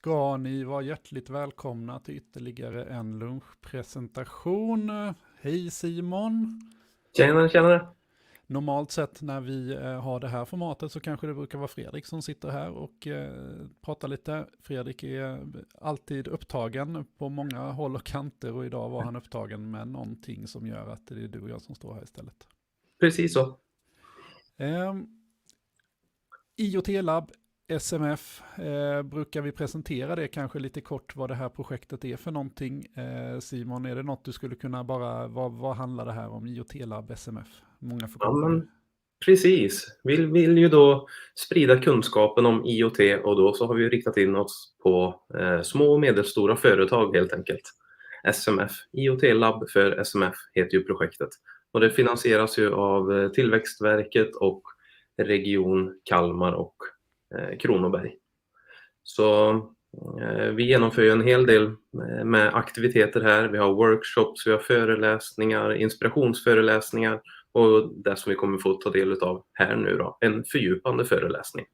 ska ni vara hjärtligt välkomna till ytterligare en lunchpresentation. Hej Simon! Tjenare. Normalt sett när vi har det här formatet så kanske det brukar vara Fredrik som sitter här och pratar lite. Fredrik är alltid upptagen på många håll och kanter och idag var han upptagen med någonting som gör att det är du och jag som står här istället. Precis så. IoT Lab, SMF, brukar vi presentera det kanske lite kort vad det här projektet är för någonting. Simon, är det något du skulle kunna bara, vad handlar det här om IoT Lab, SMF? Många förkortningar. Precis. Vi vill ju då sprida kunskapen om IoT och då så har vi riktat in oss på små och medelstora företag helt enkelt. SMF, IoT Lab för SMF heter ju projektet. Och det finansieras ju av Tillväxtverket och Region Kalmar och Kronoberg. Så vi genomför ju en hel del med aktiviteter här. Vi har workshops, vi har föreläsningar, inspirationsföreläsningar och det som vi kommer få ta del av här nu då, en fördjupande föreläsning.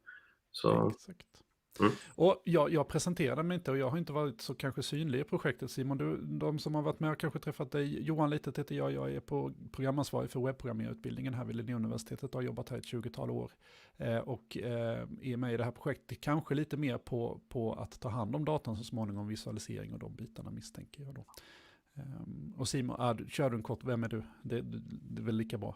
Så, Exakt. Och jag presenterade mig inte och jag har inte varit så kanske synlig i projektet. Simon, de som har varit med har kanske träffat dig. Johan Litet heter jag är på programansvarig för webbprogrammerarutbildningen här vid Linnéuniversitetet och har jobbat här ett 20-tal år. Och är med i det här projektet kanske lite mer på att ta hand om datan så småningom, visualisering och de bitarna misstänker jag då. Och Simon, kör du en kort, vem är du? Det är väl lika bra.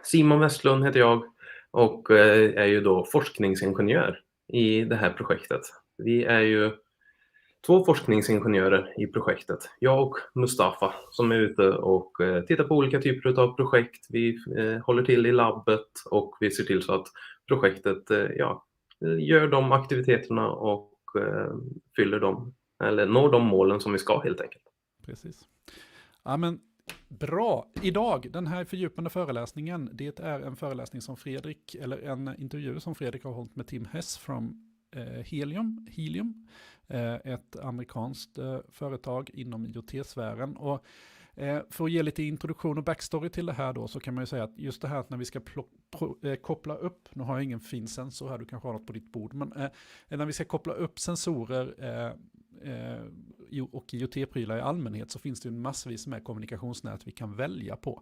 Simon Westlund heter jag och är ju då forskningsingenjör i det här projektet. Vi är ju 2 forskningsingenjörer i projektet. Jag och Mustafa som är ute och tittar på olika typer av projekt. Vi håller till i labbet och vi ser till så att projektet gör de aktiviteterna och fyller dem, eller når de målen som vi ska helt enkelt. Precis. Ja, men bra. Idag, den här fördjupande föreläsningen, det är en föreläsning som Fredrik, eller en intervju som Fredrik har hållit med Tim Hess från Helium, ett amerikanskt företag inom IoT-sfären. Och för att ge lite introduktion och backstory till det här då, så kan man ju säga att just det här att när vi ska koppla upp, nu har jag ingen fin sensor här, du kanske har något på ditt bord, men när vi ska koppla upp sensorer och IoT-prylar i allmänhet så finns det ju massvis med kommunikationsnät vi kan välja på.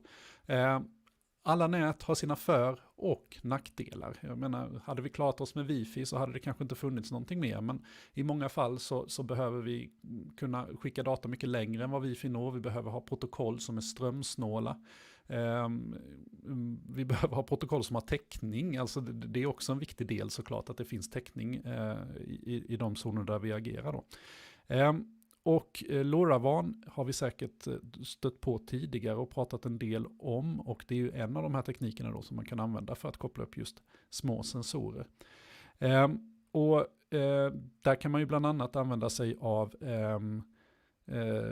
Alla nät har sina för- och nackdelar. Jag menar, hade vi klarat oss med wifi så hade det kanske inte funnits någonting mer, men i många fall så behöver vi kunna skicka data mycket längre än vad wifi når. Vi behöver ha protokoll som är strömsnåla. Vi behöver ha protokoll som har täckning. Alltså det är också en viktig del såklart att det finns täckning i de zoner där vi agerar då. Och LoRaWAN har vi säkert stött på tidigare och pratat en del om, och det är ju en av de här teknikerna då som man kan använda för att koppla upp just små sensorer. Där kan man ju bland annat använda sig av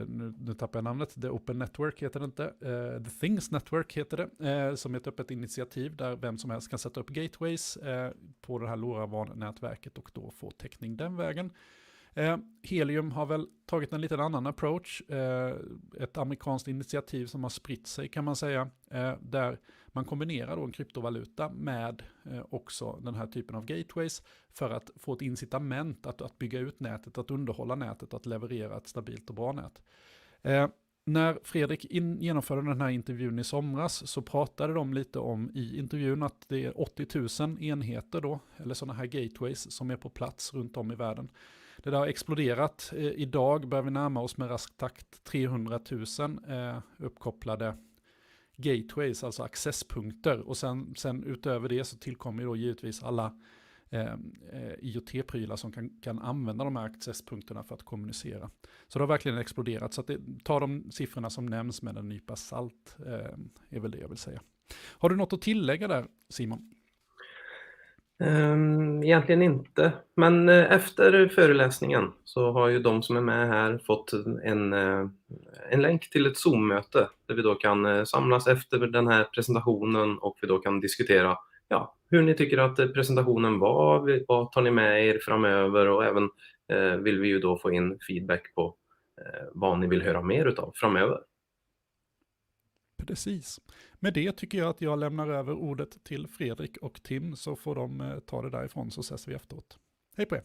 nu tappar jag namnet, The Open Network heter det inte, The Things Network heter det, som är ett öppet initiativ där vem som helst kan sätta upp gateways på det här LoRaWAN-nätverket och då få täckning den vägen. Helium har väl tagit en liten annan approach, ett amerikanskt initiativ som har spritt sig kan man säga, där man kombinerar då en kryptovaluta med också den här typen av gateways för att få ett incitament att bygga ut nätet, att underhålla nätet, att leverera ett stabilt och bra nät. När Fredrik genomförde den här intervjun i somras så pratade de lite om i intervjun att det är 80 000 enheter då, eller sådana här gateways som är på plats runt om i världen. Det där har exploderat. Idag börjar vi närma oss med rask takt 300 000 uppkopplade gateways, alltså accesspunkter. Och sen utöver det så tillkommer då givetvis alla IoT-prylar som kan använda de här accesspunkterna för att kommunicera. Så det har verkligen exploderat. Så att ta de siffrorna som nämns med en nypa salt är väl det jag vill säga. Har du något att tillägga där, Simon? Egentligen inte, men efter föreläsningen så har ju de som är med här fått en länk till ett Zoom-möte där vi då kan samlas efter den här presentationen och vi då kan diskutera hur ni tycker att presentationen var, vad tar ni med er framöver, och även vill vi ju då få in feedback på vad ni vill höra mer utav framöver. Precis. Med det tycker jag att jag lämnar över ordet till Fredrik och Tim så får de ta det därifrån så ses vi efteråt. Hej på er!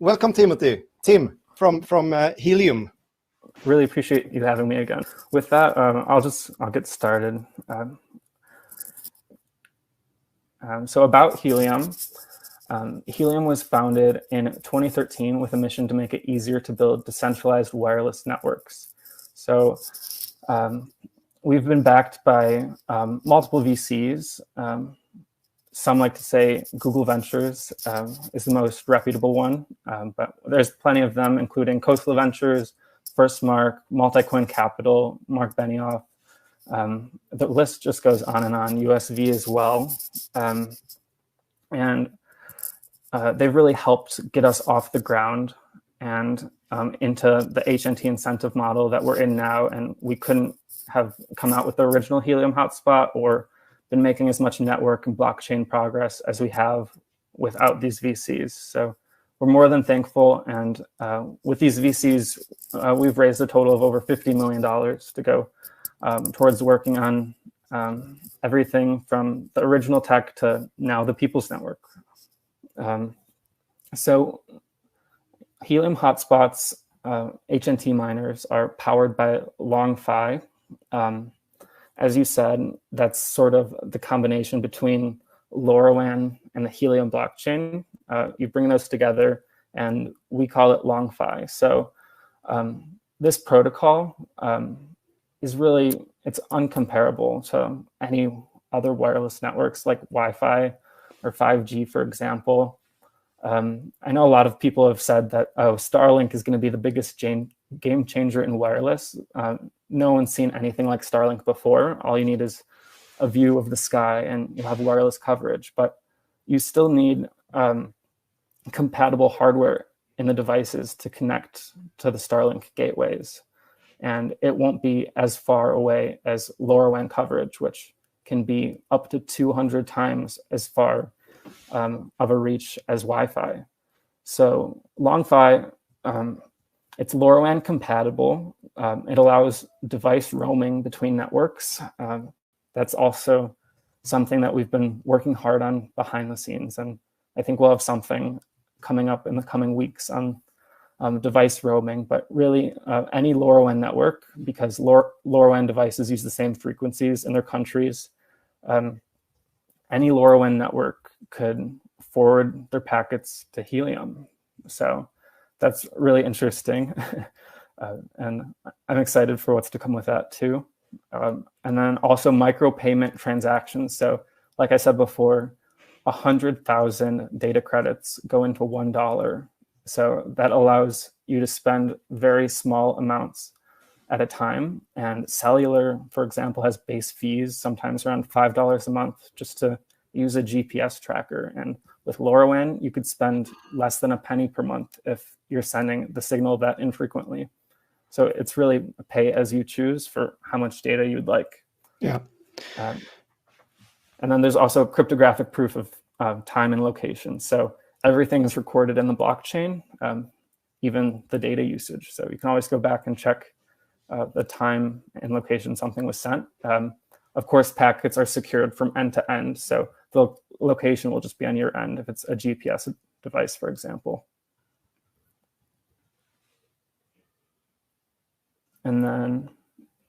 welcome, Timothy. Tim from Helium. Really appreciate you having me again. With that, I'll get started. So about Helium. Helium was founded in 2013 with a mission to make it easier to build decentralized wireless networks. So we've been backed by multiple VCs. Some like to say Google Ventures is the most reputable one, but there's plenty of them, including Khosla Ventures, FirstMark, Multicoin Capital, Mark Benioff. The list just goes on and on, USV as well. And they've really helped get us off the ground and into the HNT incentive model that we're in now. And we couldn't have come out with the original Helium hotspot or been making as much network and blockchain progress as we have without these VCs. So we're more than thankful. And with these VCs, we've raised a total of over $50 million to go towards working on everything from the original tech to now the People's Network. So Helium hotspots, HNT miners, are powered by LongFi. As you said, that's sort of the combination between LoRaWAN and the Helium blockchain. You bring those together, and we call it LongFi. So this protocol is really, it's uncomparable to any other wireless networks like Wi-Fi or 5G, for example. I know a lot of people have said that, oh, Starlink is going to be the biggest game changer in wireless. No one's seen anything like Starlink before. All you need is a view of the sky and you'll have wireless coverage, but you still need compatible hardware in the devices to connect to the Starlink gateways. And it won't be as far away as LoRaWAN coverage, which can be up to 200 times as far of a reach as Wi-Fi. So LongFi, it's LoRaWAN compatible. It allows device roaming between networks. That's also something that we've been working hard on behind the scenes. And I think we'll have something coming up in the coming weeks on device roaming, but really any LoRaWAN network, because LoRaWAN devices use the same frequencies in their countries. Any LoRaWAN network could forward their packets to Helium. So that's really interesting. And I'm excited for what's to come with that too. And then also micropayment transactions. So like I said before, 100,000 data credits go into $1. So that allows you to spend very small amounts at a time. And cellular, for example, has base fees, sometimes around $5 a month just to use a GPS tracker. And with LoRaWAN, you could spend less than a penny per month if you're sending the signal that infrequently. So it's really pay as you choose for how much data you'd like. Yeah. And then there's also cryptographic proof of time and location. So everything is recorded in the blockchain, even the data usage. So you can always go back and check the time and location something was sent. Of course, packets are secured from end to end. So the location will just be on your end if it's a GPS device, for example. And then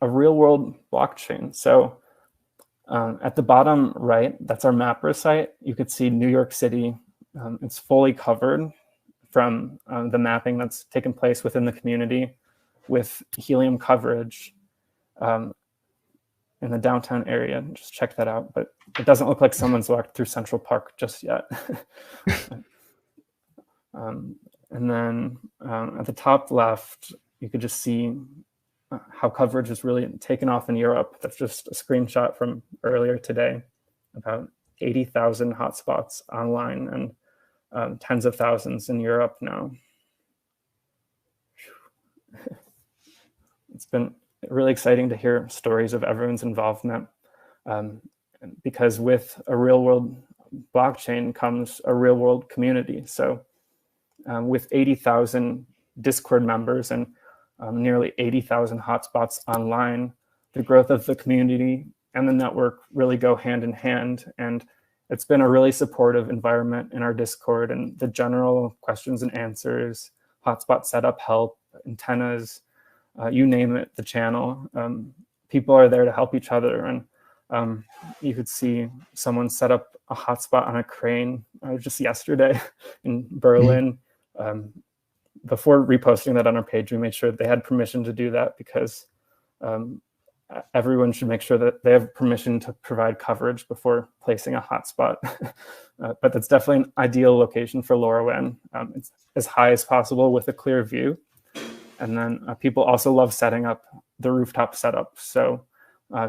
a real world blockchain. So at the bottom right, that's our mapper site. You could see New York City. It's fully covered from the mapping that's taken place within the community with Helium coverage in the downtown area. Just check that out. But it doesn't look like someone's walked through Central Park just yet. And then at the top left, you could just see how coverage is really taken off in Europe. That's just a screenshot from earlier today. About 80,000 hotspots online and tens of thousands in Europe now. It's been really exciting to hear stories of everyone's involvement because with a real world blockchain comes a real world community. So with 80,000 Discord members and nearly 80,000 hotspots online, the growth of the community and the network really go hand in hand. And it's been a really supportive environment in our Discord, and the general questions and answers, hotspot setup help, antennas, you name it, the channel. People are there to help each other. And you could see someone set up a hotspot on a crane just yesterday in Berlin. Before reposting that on our page, we made sure they had permission to do that, because everyone should make sure that they have permission to provide coverage before placing a hotspot. But that's definitely an ideal location for LoRaWAN. It's as high as possible with a clear view. And then people also love setting up the rooftop setup. So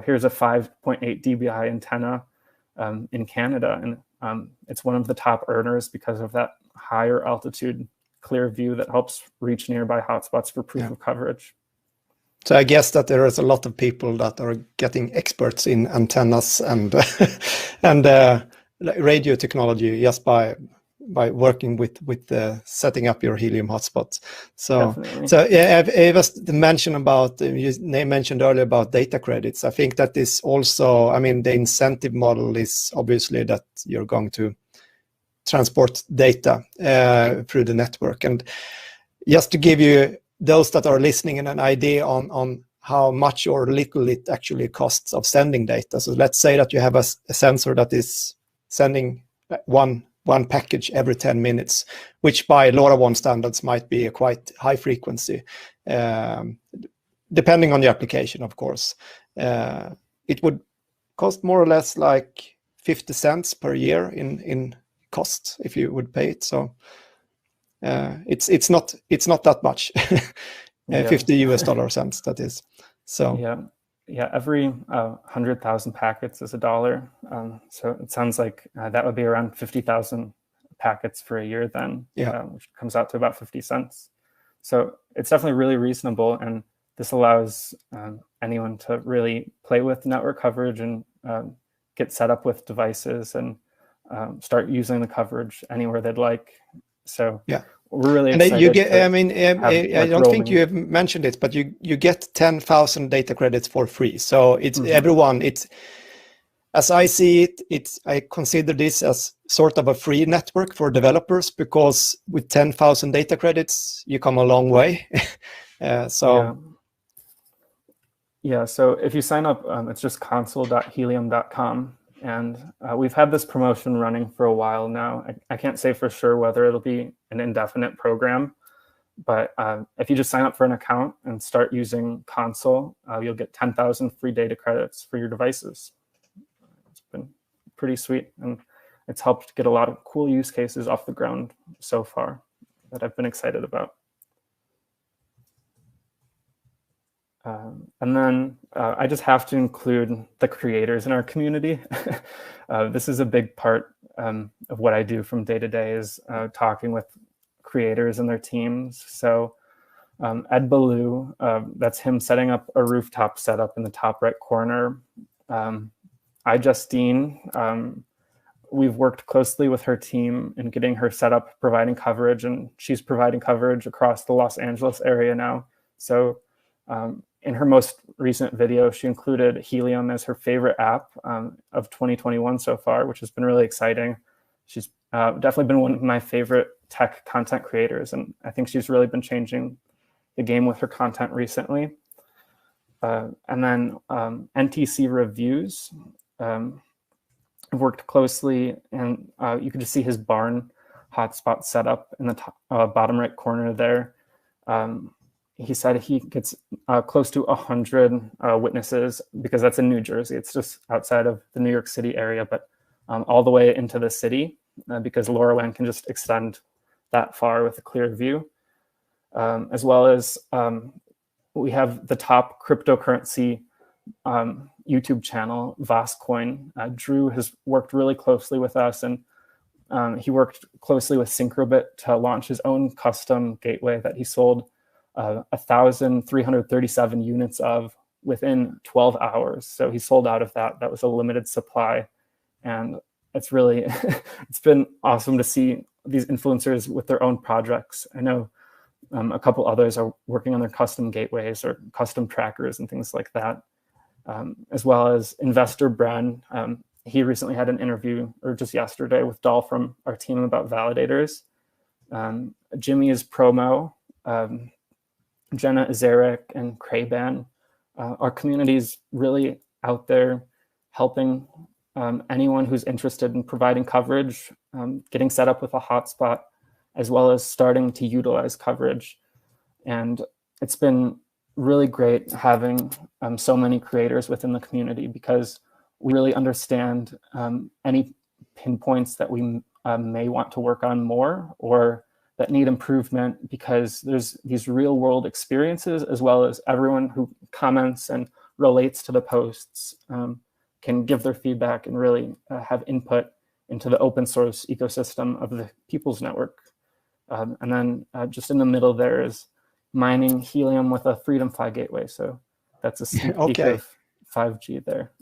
here's a 5.8 dBi antenna in Canada. And it's one of the top earners because of that higher altitude clear view that helps reach nearby hotspots for proof of coverage. So I guess that there is a lot of people that are getting experts in antennas and and radio technology just by working with setting up your Helium hotspots. So Definitely. so yeah, I was mentioned about you mentioned earlier about data credits. I think that is also, I mean, the incentive model is obviously that you're going to transport data through the network. And just to give you those that are listening an idea on how much or little it actually costs of sending data. So let's say that you have a sensor that is sending one package every 10 minutes, which by LoRaWAN standards might be a quite high frequency, depending on the application, of course. It would cost more or less like 50 cents per year in cost if you would pay it. So it's not that much. 50 US cents, that is. So yeah, every 100,000 packets is $1. So it sounds like that would be around 50,000 packets for a year then, which comes out to about 50 cents. So it's definitely really reasonable, and this allows anyone to really play with network coverage and get set up with devices and start using the coverage anywhere they'd like. So we're really excited. And you get, I don't think you have mentioned it, but you get 10,000 data credits for free. So it's everyone. It's, as I see it, I consider this as sort of a free network for developers, because with 10,000 data credits, you come a long way. So if you sign up, it's just console.helium.com. And we've had this promotion running for a while now. I can't say for sure whether it'll be an indefinite program, but if you just sign up for an account and start using Console, you'll get 10,000 free data credits for your devices. It's been pretty sweet, and it's helped get a lot of cool use cases off the ground so far that I've been excited about. And then I just have to include the creators in our community. This is a big part of what I do from day to day, is talking with creators and their teams. So Ed Ballou, that's him setting up a rooftop setup in the top right corner. iJustine, we've worked closely with her team in getting her set up, providing coverage, and she's providing coverage across the Los Angeles area now. So in her most recent video, she included Helium as her favorite app of 2021 so far, which has been really exciting. She's definitely been one of my favorite tech content creators, and I think she's really been changing the game with her content recently. And then NTC Reviews, I've worked closely, and you can just see his barn hotspot setup in the top, bottom right corner there. He said he gets close to 100 witnesses, because that's in New Jersey. It's just outside of the New York City area, but all the way into the city, because LoRaWAN can just extend that far with a clear view. As well as we have the top cryptocurrency YouTube channel, VOSCoin. Drew has worked really closely with us, and he worked closely with Syncrobit to launch his own custom gateway that he sold 1,337 units of within 12 hours. So he sold out of that. That was a limited supply. And it's really, it's been awesome to see these influencers with their own projects. I know a couple others are working on their custom gateways or custom trackers and things like that. As well as Investor Bren. he recently had an interview, or just yesterday, with Dahl from our team about validators. Jimmy is Promo, Jenna is Eric, and Crayban. Our community is really out there helping anyone who's interested in providing coverage, getting set up with a hotspot, as well as starting to utilize coverage. And it's been really great having so many creators within the community, because we really understand any pinpoints that we may want to work on more, or that need improvement, because there's these real world experiences, as well as everyone who comments and relates to the posts can give their feedback and really have input into the open source ecosystem of the People's Network. And then just in the middle there is mining helium with a Freedom 5 gateway. So that's a sneak peek of 5G there.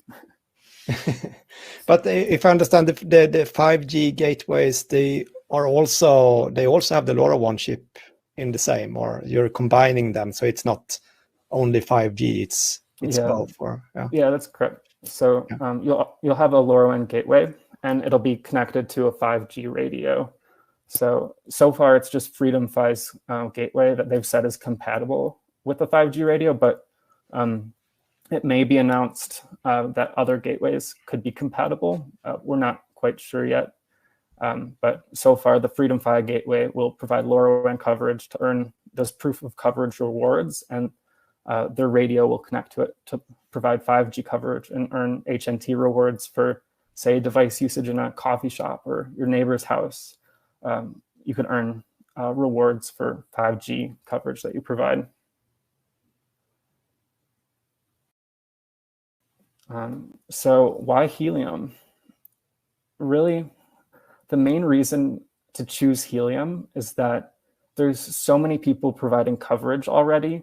But if I understand, the 5G gateways, they also have the LoRaWAN chip in the same, or you're combining them, so it's not only 5G, it's both. Or yeah, that's correct. So you'll have a LoRaWAN gateway, and it'll be connected to a 5G radio. So far it's just Freedom 5's gateway that they've said is compatible with the 5G radio, but it may be announced that other gateways could be compatible. We're not quite sure yet. But so far, the Freedom 5 gateway will provide LoRaWAN coverage to earn those proof of coverage rewards, and their radio will connect to it to provide 5G coverage and earn HNT rewards for, say, device usage in a coffee shop or your neighbor's house. You can earn rewards for 5G coverage that you provide. So why helium? Really, the main reason to choose helium is that there's so many people providing coverage already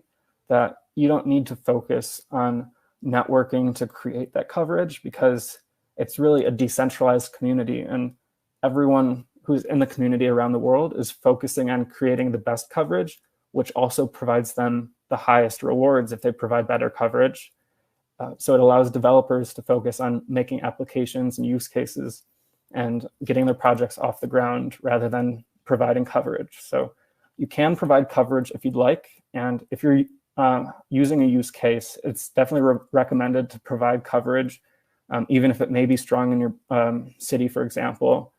that you don't need to focus on networking to create that coverage, because it's really a decentralized community, and everyone who's in the community around the world is focusing on creating the best coverage, which also provides them the highest rewards if they provide better coverage. So it allows developers to focus on making applications and use cases and getting their projects off the ground rather than providing coverage. So you can provide coverage if you'd like. And if you're using a use case, it's definitely recommended to provide coverage, even if it may be strong in your city, for example.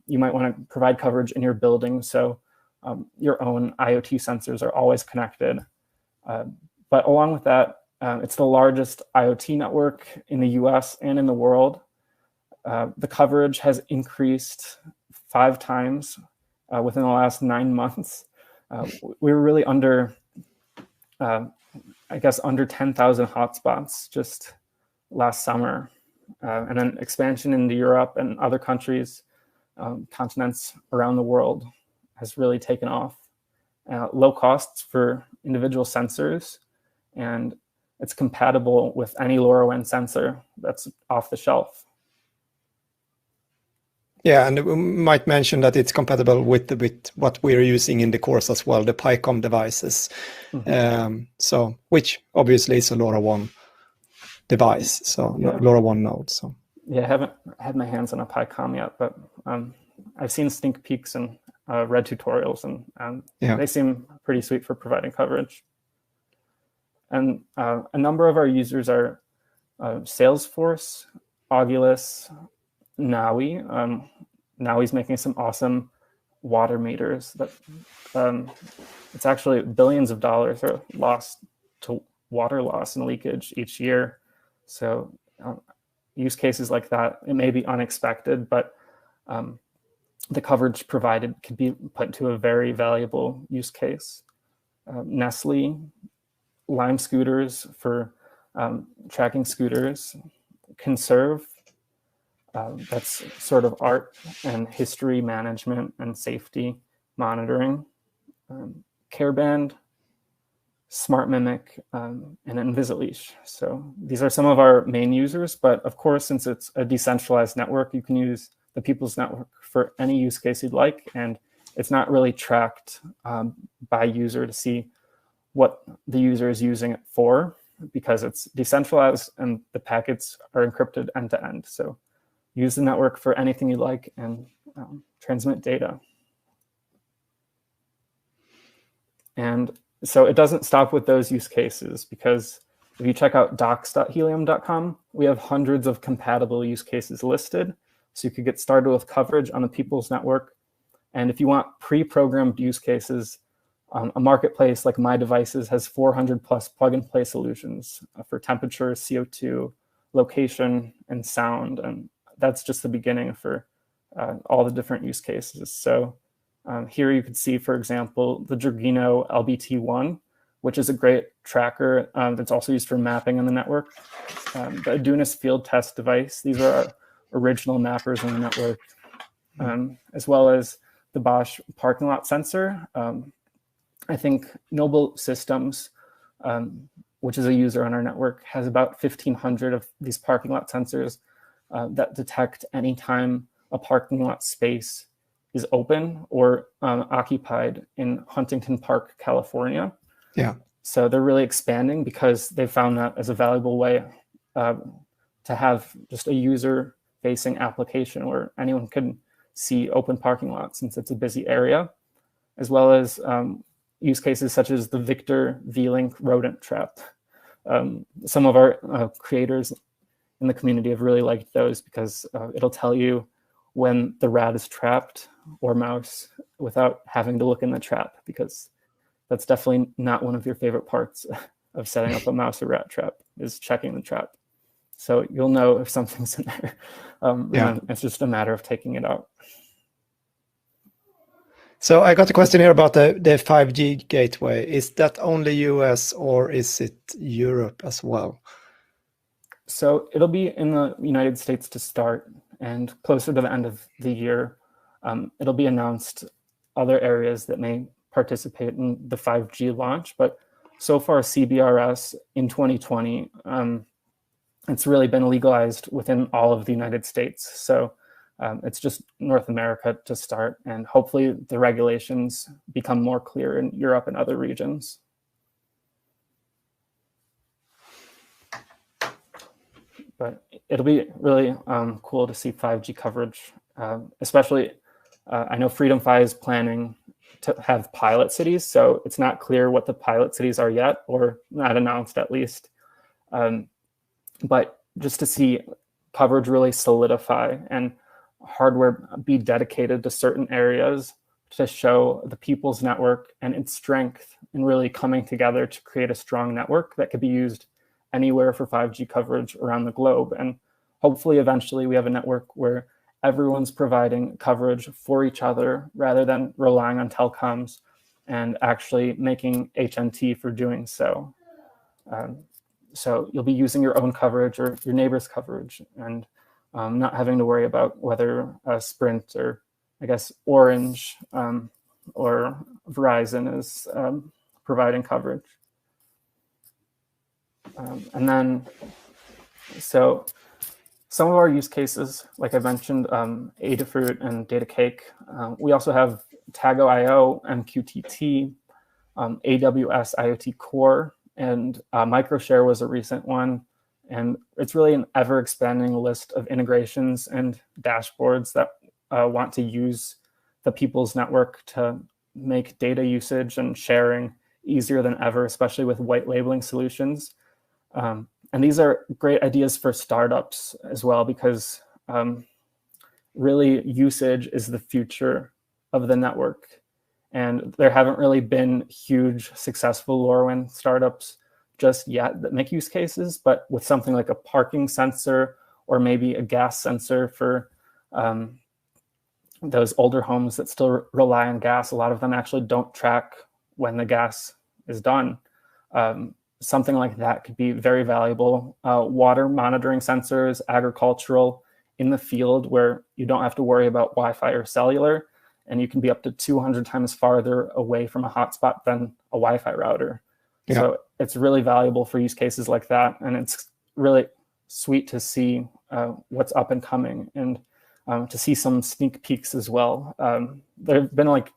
You might want to provide coverage in your building, so your own IoT sensors are always connected. But along with that, it's the largest IoT network in the US and in the world. The coverage has increased 5 times within the last 9 months. We were really under, under 10,000 hotspots just last summer. And then expansion into Europe and other countries, continents around the world has really taken off. Low costs for individual sensors, and it's compatible with any LoRaWAN sensor that's off the shelf. Yeah, and we might mention that it's compatible with what we're using in the course as well, the PyCom devices. So, which obviously is a LoRaWAN device, so LoRaWAN node. So yeah, I haven't had my hands on a PyCom yet, but I've seen sneak peeks and read tutorials, and they seem pretty sweet for providing coverage. And a number of our users are Salesforce, Augilus, Naui. Naui's making some awesome water meters that it's actually billions of dollars are lost to water loss and leakage each year. So use cases like that, it may be unexpected, but the coverage provided could be put to a very valuable use case. Nestle, Lime scooters for tracking scooters. Conserve, that's sort of art and history management and safety monitoring. Careband, Smart Mimic, and InvisiLeash. So these are some of our main users, but of course, since it's a decentralized network, you can use the People's Network for any use case you'd like, and it's not really tracked by user to see what the user is using it for, because it's decentralized and the packets are encrypted end to end. So use the network for anything you like and transmit data. And so it doesn't stop with those use cases, because if you check out docs.helium.com, we have hundreds of compatible use cases listed. So you could get started with coverage on the People's Network. And if you want pre-programmed use cases, a marketplace like My Devices has 400 plus plug-and-play solutions for temperature, CO2, location, and sound. And that's just the beginning for all the different use cases. So here you can see, for example, the Dragino LBT1, which is a great tracker that's also used for mapping on the network. The Adunis field test device, these are our original mappers on the network, as well as the Bosch parking lot sensor. I think Noble Systems, which is a user on our network, has about 1,500 of these parking lot sensors that detect anytime a parking lot space is open or occupied in Huntington Park, California. Yeah. So they're really expanding because they found that as a valuable way to have just a user-facing application where anyone could see open parking lots, since it's a busy area, as well as use cases such as the Victor V-Link rodent trap. Some of our creators in the community have really liked those because it'll tell you when the rat is trapped or mouse without having to look in the trap, because that's definitely not one of your favorite parts of setting up a mouse or rat trap, is checking the trap. So you'll know if something's in there. And it's just a matter of taking it out. So I got a question here about the 5G gateway. Is that only US or is it Europe as well? So it'll be in the United States to start, and closer to the end of the year, it'll be announced other areas that may participate in the 5G launch. But so far, CBRS in 2020, it's really been legalized within all of the United States. So it's just North America to start, and hopefully the regulations become more clear in Europe and other regions. But it'll be really cool to see 5G coverage, especially I know Freedom Fi is planning to have pilot cities, so it's not clear what the pilot cities are yet, or not announced at least. But just to see coverage really solidify and hardware be dedicated to certain areas to show the People's Network and its strength in really coming together to create a strong network that could be used anywhere for 5G coverage around the globe. And hopefully eventually we have a network where everyone's providing coverage for each other rather than relying on telecoms and actually making HNT for doing so. So you'll be using your own coverage or your neighbor's coverage, and not having to worry about whether Sprint or I guess Orange or Verizon is providing coverage. And then, so some of our use cases, like I mentioned, Adafruit and DataCake. We also have Tago.io, MQTT, AWS IoT Core, and Microshare was a recent one. And it's really an ever-expanding list of integrations and dashboards that want to use the People's Network to make data usage and sharing easier than ever, especially with white labeling solutions. And these are great ideas for startups as well, because really usage is the future of the network. And there haven't really been huge successful LoRaWAN startups just yet that make use cases, but with something like a parking sensor or maybe a gas sensor for those older homes that still rely on gas, a lot of them actually don't track when the gas is done. Something like that could be very valuable. Water monitoring sensors, agricultural, in the field where you don't have to worry about Wi-Fi or cellular, and you can be up to 200 times farther away from a hotspot than a Wi-Fi router. Yeah. So it's really valuable for use cases like that, and it's really sweet to see what's up and coming, and to see some sneak peeks as well. There have been like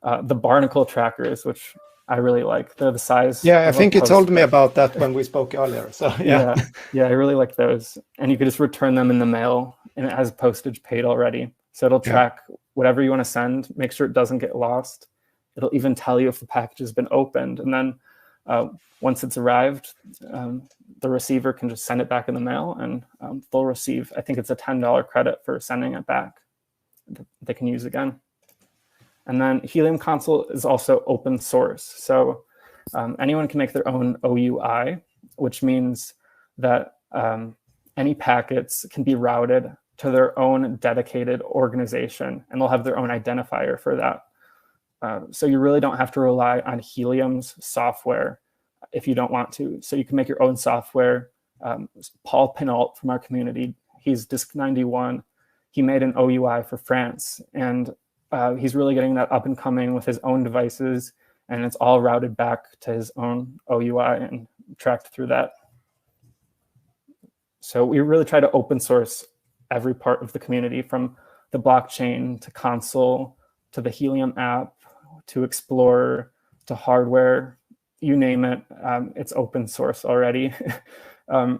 the barnacle trackers, which I really like. They're the size. Yeah, I think you told me about that when we spoke earlier. So yeah, I really like those. And you could just return them in the mail and it has postage paid already. So it'll track whatever you want to send, make sure it doesn't get lost. It'll even tell you if the package has been opened. And then once it's arrived, the receiver can just send it back in the mail, and they'll receive, I think it's a $10 credit for sending it back that they can use again. And then Helium Console is also open source. So anyone can make their own OUI, which means that any packets can be routed to their own dedicated organization, and they'll have their own identifier for that. So you really don't have to rely on Helium's software if you don't want to. So you can make your own software. Paul Pinault from our community, he's Disk91. He made an OUI for France, and he's really getting that up and coming with his own devices, and it's all routed back to his own OUI and tracked through that. So we really try to open source every part of the community, from the blockchain to console to the Helium app to Explorer to hardware, you name it, it's open source already.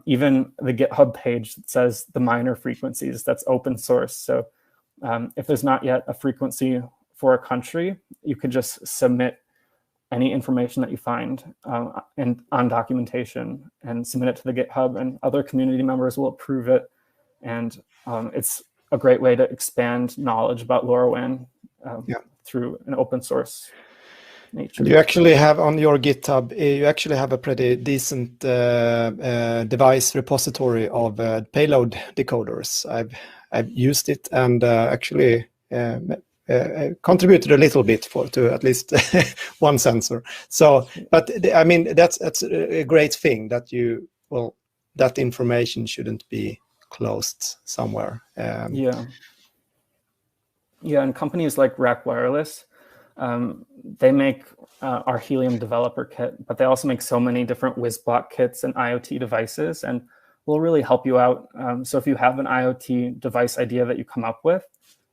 Even the GitHub page that says the miner frequencies, that's open source. So if there's not yet a frequency for a country, you could just submit any information that you find and on documentation and submit it to the GitHub, and other community members will approve it. And it's a great way to expand knowledge about LoRaWAN through an open source nature. You actually have on your GitHub, you actually have a pretty decent device repository of payload decoders. I've used it and actually contributed a little bit to at least one sensor. So, but I mean, that's a great thing that that information shouldn't be closed somewhere. And companies like Rack Wireless, they make our Helium developer kit, but they also make so many different WizBlock kits and IoT devices, and will really help you out. So if you have an IoT device idea that you come up with,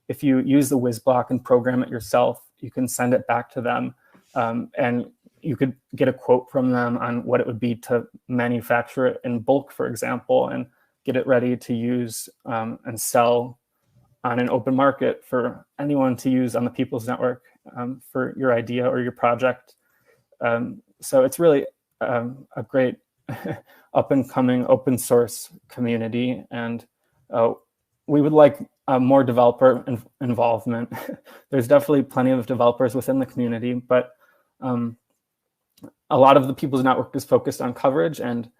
if you use the WizBlock and program it yourself, you can send it back to them, and you could get a quote from them on what it would be to manufacture it in bulk, for example, and get it ready to use and sell on an open market for anyone to use on the People's Network for your idea or your project. So it's really a great up and coming open source community, and we would like more developer involvement. There's definitely plenty of developers within the community, but a lot of the People's Network is focused on coverage, and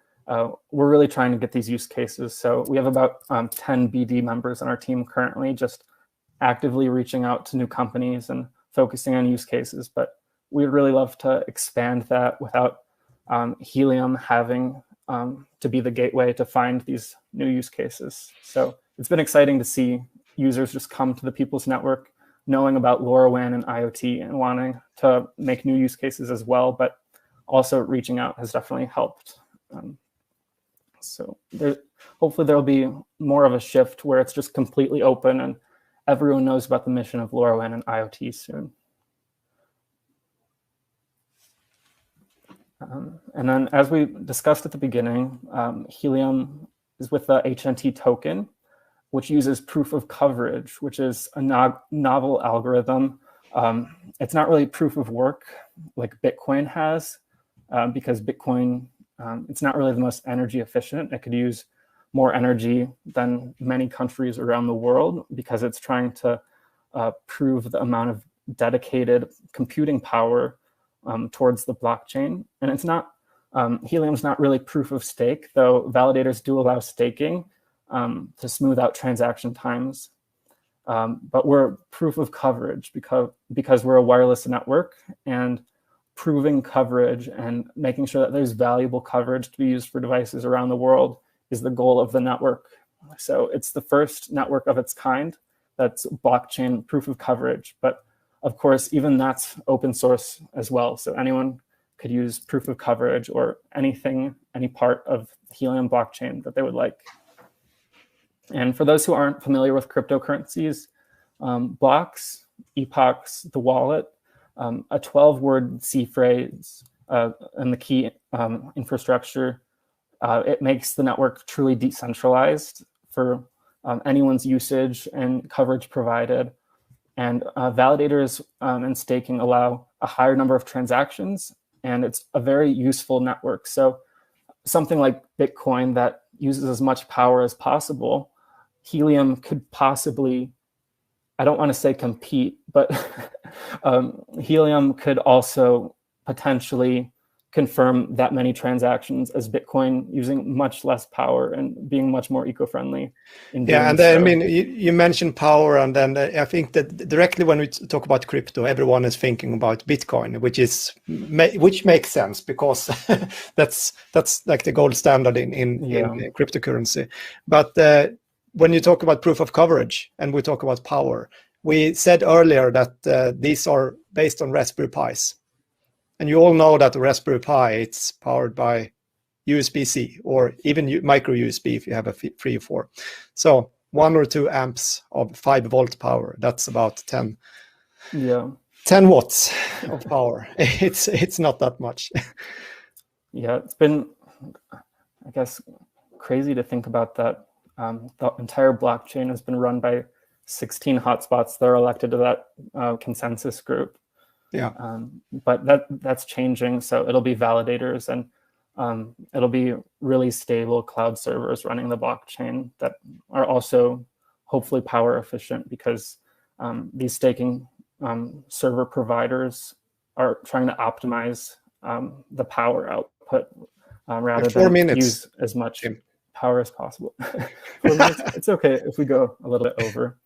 we're really trying to get these use cases. So we have about 10 BD members on our team currently, just actively reaching out to new companies and focusing on use cases. But we'd really love to expand that without Helium having to be the gateway to find these new use cases. So it's been exciting to see users just come to the People's Network knowing about LoRaWAN and IoT and wanting to make new use cases as well, but also reaching out has definitely helped. So hopefully there'll be more of a shift where it's just completely open and everyone knows about the mission of LoRaWAN and IoT soon. And then, as we discussed at the beginning, Helium is with the HNT token, which uses proof of coverage, which is a novel algorithm. It's not really proof of work like Bitcoin has, because Bitcoin, it's not really the most energy efficient. It could use more energy than many countries around the world because it's trying to prove the amount of dedicated computing power towards the blockchain. And it's not, Helium's not really proof of stake, though validators do allow staking to smooth out transaction times. But we're proof of coverage because we're a wireless network, and proving coverage and making sure that there's valuable coverage to be used for devices around the world is the goal of the network. So it's the first network of its kind that's blockchain proof of coverage. But of course, even that's open source as well. So anyone could use proof of coverage or anything, any part of the Helium blockchain that they would like. And for those who aren't familiar with cryptocurrencies, blocks, epochs, the wallet, a 12-word C phrase and the key infrastructure, it makes the network truly decentralized for anyone's usage and coverage provided. And validators and staking allow a higher number of transactions, and it's a very useful network. So something like Bitcoin that uses as much power as possible, Helium could possibly, I don't want to say compete, but Helium could also potentially confirm that many transactions as Bitcoin, using much less power and being much more eco-friendly. Yeah, and then, I mean, you mentioned power, and then I think that directly when we talk about crypto, everyone is thinking about Bitcoin, which makes sense because that's like the gold standard in cryptocurrency. But when you talk about proof of coverage and we talk about power, we said earlier that these are based on Raspberry Pis. And you all know that the Raspberry Pi, it's powered by USB-C or even micro USB if you have a 3 or 4. So 1 or 2 amps of 5-volt power, that's about 10 watts of power. It's not that much. Yeah, it's been, I guess, crazy to think about that. The entire blockchain has been run by 16 hotspots that are elected to that consensus group. Yeah, but that's changing. So it'll be validators and it'll be really stable cloud servers running the blockchain that are also hopefully power efficient, because these staking server providers are trying to optimize the power output rather than use as much power as possible. 4 minutes, it's okay if we go a little bit over.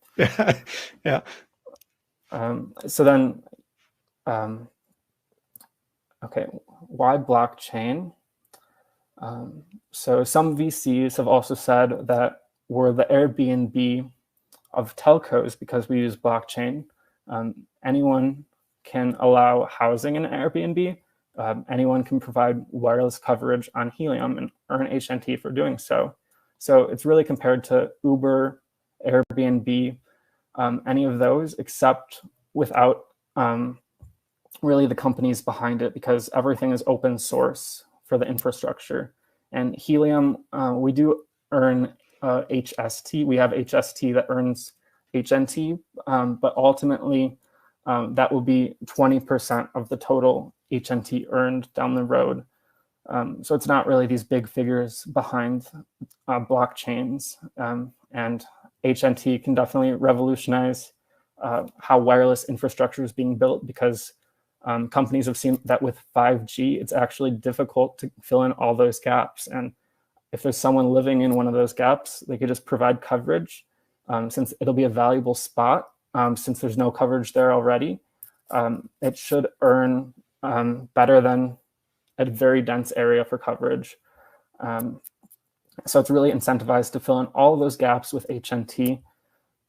Yeah. So then, okay, why blockchain? So some VCs have also said that we're the Airbnb of telcos because we use blockchain. Anyone can allow housing in Airbnb. Anyone can provide wireless coverage on Helium and earn HNT for doing so. So it's really compared to Uber, Airbnb, any of those, except without really the companies behind it, because everything is open source for the infrastructure. And Helium, we do earn HST. We have HST that earns HNT, but ultimately that will be 20% of the total HNT earned down the road. So it's not really these big figures behind blockchains, and HNT can definitely revolutionize how wireless infrastructure is being built, because companies have seen that with 5G, it's actually difficult to fill in all those gaps. And if there's someone living in one of those gaps, they could just provide coverage, since it'll be a valuable spot, since there's no coverage there already. It should earn better than a very dense area for coverage. So it's really incentivized to fill in all of those gaps with HNT,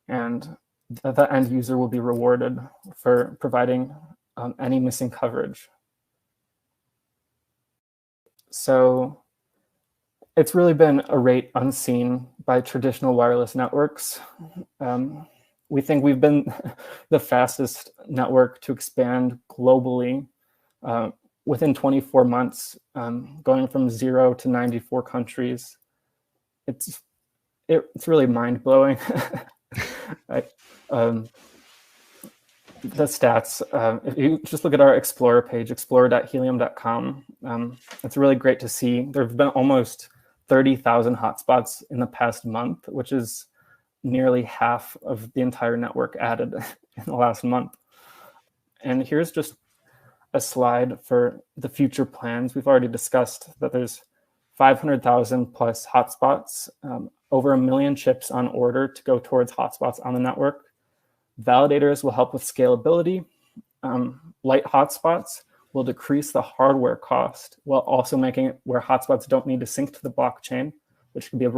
and the end user will be rewarded for providing any missing coverage. So it's really been a rate unseen by traditional wireless networks. We think we've been the fastest network to expand globally within 24 months, going from 0 to 94 countries. It's really mind-blowing. The stats, if you just look at our Explorer page, explorer.helium.com, it's really great to see. There have been almost 30,000 hotspots in the past month, which is nearly half of the entire network added in the last month. And here's just a slide for the future plans. We've already discussed that there's 500,000 plus hotspots, over 1 million chips on order to go towards hotspots on the network. Validators will help with scalability. Light hotspots will decrease the hardware cost while also making it where hotspots don't need to sync to the blockchain, which could be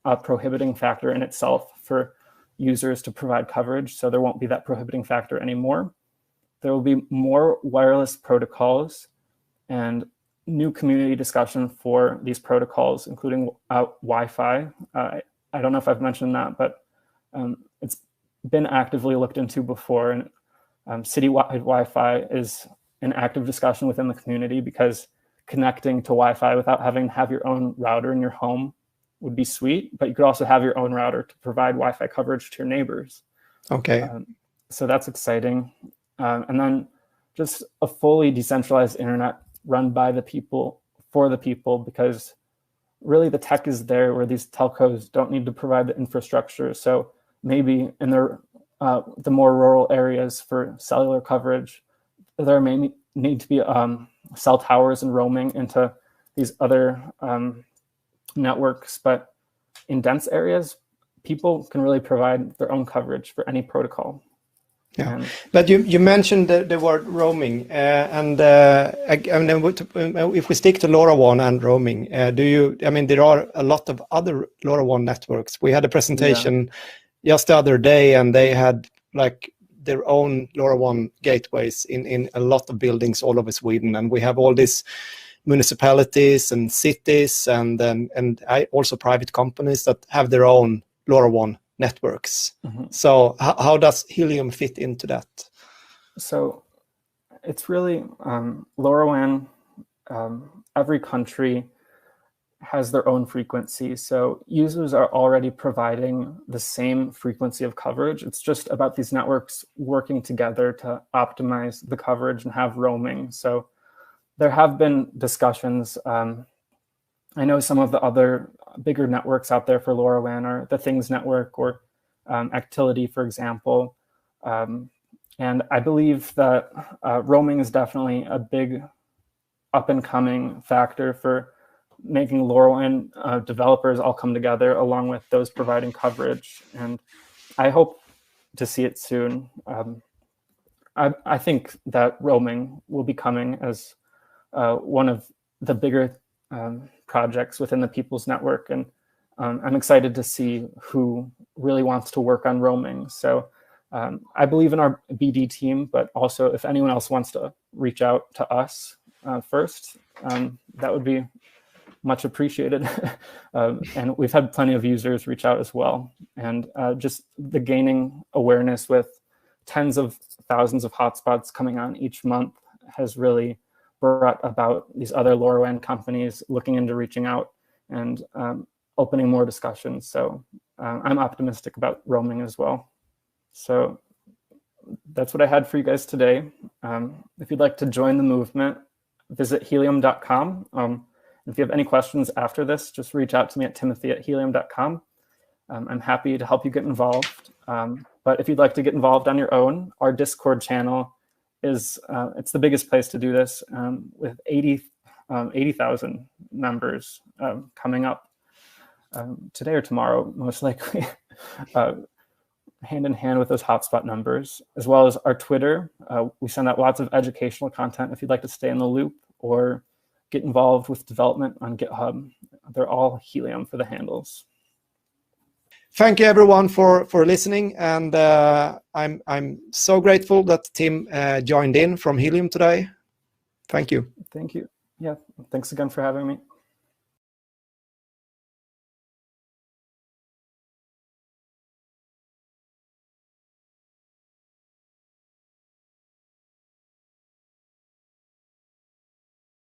a prohibiting factor in itself for users to provide coverage. So there won't be that prohibiting factor anymore. There will be more wireless protocols and new community discussion for these protocols, including Wi-Fi. I don't know if I've mentioned that, but it's been actively looked into before, and citywide Wi-Fi is an active discussion within the community, because connecting to Wi-Fi without having to have your own router in your home would be sweet, but you could also have your own router to provide Wi-Fi coverage to your neighbors. Okay. So that's exciting. And then just a fully decentralized internet run by the people, for the people, because really the tech is there where these telcos don't need to provide the infrastructure. So maybe in the more rural areas for cellular coverage, there may need to be cell towers and roaming into these other networks. But in dense areas, people can really provide their own coverage for any protocol. Yeah, but you mentioned the word roaming, if we stick to LoRaWAN and roaming, there are a lot of other LoRaWAN networks. We had a presentation just the other day, and they had like their own LoRaWAN gateways in a lot of buildings all over Sweden, and we have all these municipalities and cities, and also private companies that have their own LoRaWAN networks. Mm-hmm. So how does Helium fit into that? So it's really LoRaWAN. Every country has their own frequency. So users are already providing the same frequency of coverage. It's just about these networks working together to optimize the coverage and have roaming. So there have been discussions. I know some of the other bigger networks out there for LoRaWAN are the Things Network or Actility, for example. And I believe that roaming is definitely a big up-and-coming factor for making LoRaWAN developers all come together along with those providing coverage. And I hope to see it soon. I think that roaming will be coming as one of the bigger projects within the People's Network, and I'm excited to see who really wants to work on roaming. So I believe in our BD team, but also if anyone else wants to reach out to us first, that would be much appreciated. And we've had plenty of users reach out as well. And just the gaining awareness with tens of thousands of hotspots coming on each month has really brought about these other LoRaWAN companies looking into reaching out and opening more discussions. So I'm optimistic about roaming as well. So that's what I had for you guys today. If you'd like to join the movement, visit helium.com. If you have any questions after this, just reach out to me at timothy@helium.com. I'm happy to help you get involved. But if you'd like to get involved on your own, our Discord channel is it's the biggest place to do this, with 80,000 members coming up today or tomorrow, most likely, hand in hand with those hotspot numbers, as well as our Twitter. We send out lots of educational content if you'd like to stay in the loop or get involved with development on GitHub. They're all Helium for the handles. Thank you everyone for listening, and I'm so grateful that Tim joined in from Helium today. Thank you. Thank you. Yeah, thanks again for having me.